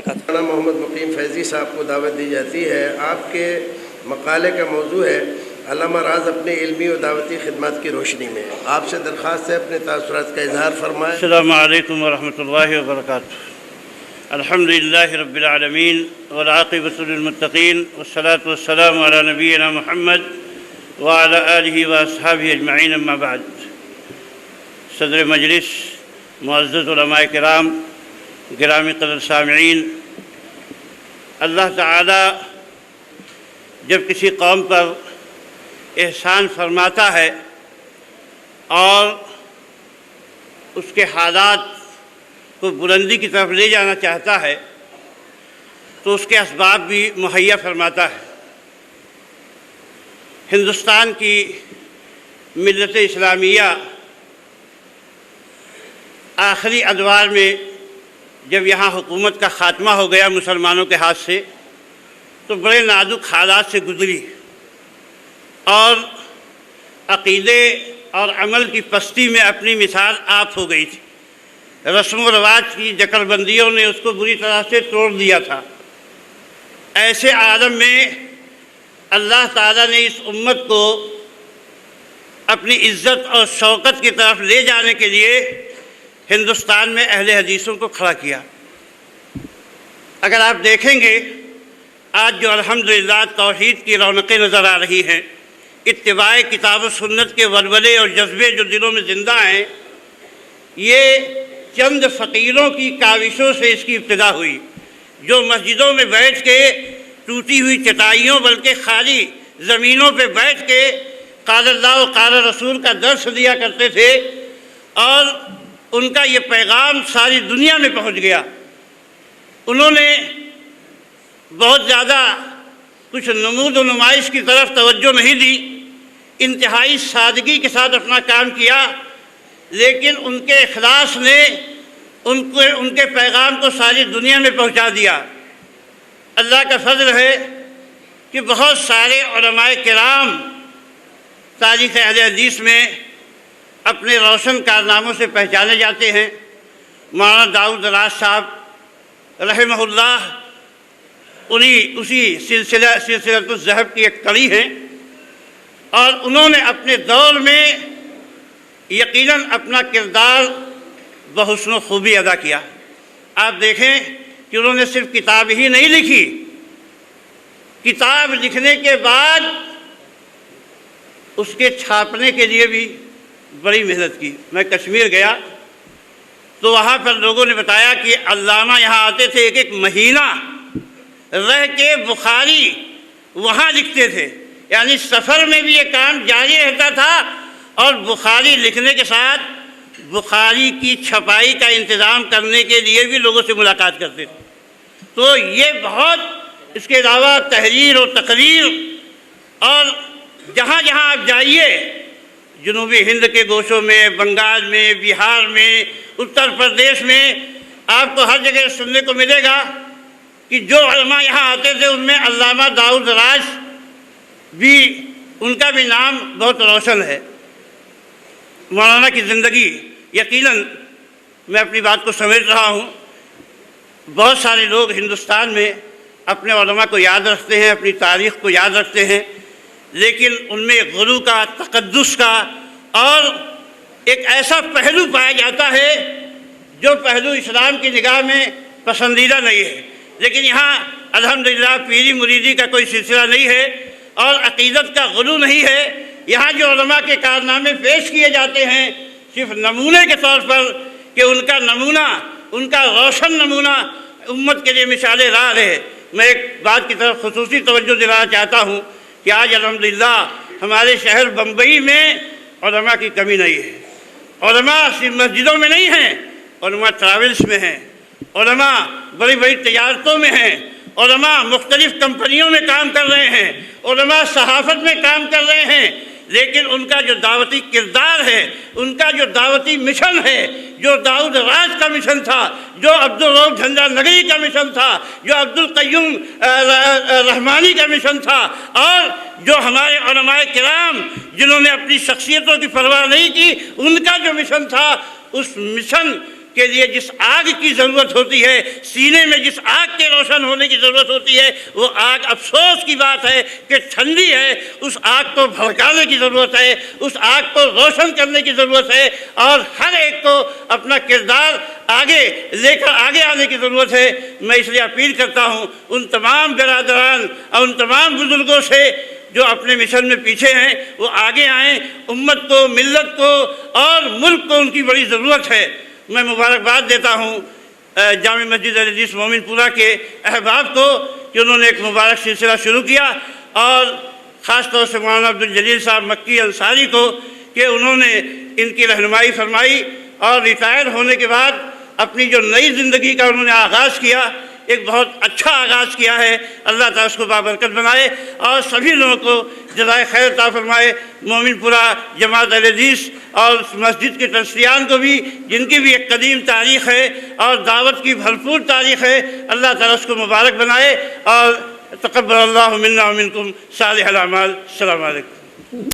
وبرکاتہ۔ محمد مقیم فیضی صاحب کو دعوت دی جاتی ہے۔ آپ کے مقالے کا موضوع ہے علامہ راز اپنے علمی و دعوتی خدمات کی روشنی میں۔ آپ سے درخواست ہے اپنے تاثرات کا اظہار فرمائیں۔ السلام علیکم ورحمۃ اللہ وبرکاتہ۔ الحمدللہ رب العالمین والعاقبۃ للمتقین والصلاة والسلام علی نبینا محمد وعلی آلہ واصحابہ اجمعین، اما بعد۔ صدر مجلس، معزز علماء کرام، گرامی قدر سامعین، اللہ تعالی جب کسی قوم پر احسان فرماتا ہے اور اس کے حالات کو بلندی کی طرف لے جانا چاہتا ہے تو اس کے اسباب بھی مہیا فرماتا ہے۔ ہندوستان کی ملت اسلامیہ آخری ادوار میں جب یہاں حکومت کا خاتمہ ہو گیا مسلمانوں کے ہاتھ سے تو بڑے نازک حالات سے گزری اور عقیدے اور عمل کی پستی میں اپنی مثال آپ ہو گئی تھی۔ رسم و رواج کی جکر بندیوں نے اس کو بری طرح سے توڑ دیا تھا۔ ایسے عالم میں اللہ تعالیٰ نے اس امت کو اپنی عزت اور شوکت کی طرف لے جانے کے لیے ہندوستان میں اہل حدیثوں کو کھڑا کیا۔ اگر آپ دیکھیں گے آج جو الحمدللہ توحید کی رونقیں نظر آ رہی ہیں، اتباع کتاب و سنت کے ولولے اور جذبے جو دلوں میں زندہ ہیں، یہ چند فقیروں کی کاوشوں سے اس کی ابتدا ہوئی، جو مسجدوں میں بیٹھ کے ٹوٹی ہوئی چٹائیوں بلکہ خالی زمینوں پہ بیٹھ کے قال اللہ و قال رسول کا درس دیا کرتے تھے اور ان کا یہ پیغام ساری دنیا میں پہنچ گیا۔ انہوں نے بہت زیادہ کچھ نمود و نمائش کی طرف توجہ نہیں دی، انتہائی سادگی کے ساتھ اپنا کام کیا، لیکن ان کے اخلاص نے ان کے پیغام کو ساری دنیا میں پہنچا دیا۔ اللہ کا فضل ہے کہ بہت سارے علماء کرام تاریخ اہل حدیث میں اپنے روشن کارناموں سے پہچانے جاتے ہیں۔ مولانا داؤد راز صاحب رحمہ اللہ اسی سلسلۃ الذہب کی ایک کڑی ہیں، اور انہوں نے اپنے دور میں یقیناً اپنا کردار بحسن و خوبی ادا کیا۔ آپ دیکھیں کہ انہوں نے صرف کتاب ہی نہیں لکھی، کتاب لکھنے کے بعد اس کے چھاپنے کے لیے بھی بڑی محنت کی۔ میں کشمیر گیا تو وہاں پر لوگوں نے بتایا کہ علامہ یہاں آتے تھے، ایک ایک مہینہ رہ کے بخاری وہاں لکھتے تھے، یعنی سفر میں بھی یہ کام جاری رہتا تھا اور بخاری لکھنے کے ساتھ بخاری کی چھپائی کا انتظام کرنے کے لیے بھی لوگوں سے ملاقات کرتے تھے۔ تو یہ بہت، اس کے علاوہ تحریر و تقریر، اور جہاں جہاں آپ جائیے جنوبی ہند کے گوشوں میں، بنگال میں، بہار میں، اتر پردیش میں، آپ کو ہر جگہ سننے کو ملے گا کہ جو علماء یہاں آتے تھے ان میں علامہ داؤد راز بھی، ان کا بھی نام بہت روشن ہے۔ مولانا کی زندگی، یقیناً میں اپنی بات کو سمجھ رہا ہوں، بہت سارے لوگ ہندوستان میں اپنے علماء کو یاد رکھتے ہیں، اپنی تاریخ کو یاد رکھتے ہیں، لیکن ان میں غلو کا، تقدس کا اور ایک ایسا پہلو پایا جاتا ہے جو پہلو اسلام کی نگاہ میں پسندیدہ نہیں ہے۔ لیکن یہاں الحمدللہ پیری مریدی کا کوئی سلسلہ نہیں ہے اور عقیدت کا غلو نہیں ہے۔ یہاں جو علماء کے کارنامے پیش کیے جاتے ہیں صرف نمونے کے طور پر کہ ان کا نمونہ، ان کا روشن نمونہ امت کے لیے مثال راہ ہے۔ میں ایک بات کی طرف خصوصی توجہ دلانا چاہتا ہوں کہ آج الحمدللہ ہمارے شہر بمبئی میں علماء کی کمی نہیں ہے۔ علماء صرف مسجدوں میں نہیں ہیں، علماء ٹریولز میں ہیں، علماء بڑی بڑی تجارتوں میں ہیں، علماء مختلف کمپنیوں میں کام کر رہے ہیں، علماء صحافت میں کام کر رہے ہیں، لیکن ان کا جو دعوتی کردار ہے، ان کا جو دعوتی مشن ہے، جو داؤد راز کا مشن تھا، جو عبدالرؤف جھنڈا نگری کا مشن تھا، جو عبدالقیوم رحمانی کا مشن تھا، اور جو ہمارے علماء کرام جنہوں نے اپنی شخصیتوں کی پرواہ نہیں کی، ان کا جو مشن تھا، اس مشن کے لیے جس آگ کی ضرورت ہوتی ہے، سینے میں جس آگ کے روشن ہونے کی ضرورت ہوتی ہے، وہ آگ افسوس کی بات ہے کہ ٹھنڈی ہے۔ اس آگ کو بھڑکانے کی ضرورت ہے، اس آگ کو روشن کرنے کی ضرورت ہے، اور ہر ایک کو اپنا کردار آگے لے کر آگے آنے کی ضرورت ہے۔ میں اس لیے اپیل کرتا ہوں ان تمام برادران اور ان تمام بزرگوں سے جو اپنے مشن میں پیچھے ہیں، وہ آگے آئیں۔ امت کو، ملت کو اور ملک کو ان کی بڑی ضرورت ہے۔ میں مبارکباد دیتا ہوں جامع مسجد اہل حدیث مومن پورہ کے احباب کو کہ انہوں نے ایک مبارک سلسلہ شروع کیا، اور خاص طور سے مولانا عبدالجلیل صاحب مکی انصاری کو کہ انہوں نے ان کی رہنمائی فرمائی، اور ریٹائر ہونے کے بعد اپنی جو نئی زندگی کا انہوں نے آغاز کیا، ایک بہت اچھا آغاز کیا ہے۔ اللہ تعالیٰ اس کو بابرکت بنائے اور سبھی لوگوں کو جزائے خیر عطا فرمائے۔ مومن پورہ جماعت اہل حدیث اور مسجد کے ٹرسٹیان کو بھی، جن کی بھی ایک قدیم تاریخ ہے اور دعوت کی بھرپور تاریخ ہے، اللہ تعالیٰ اس کو مبارک بنائے، اور تقبل اللہ منا ومنکم صالح الاعمال۔ السلام علیکم۔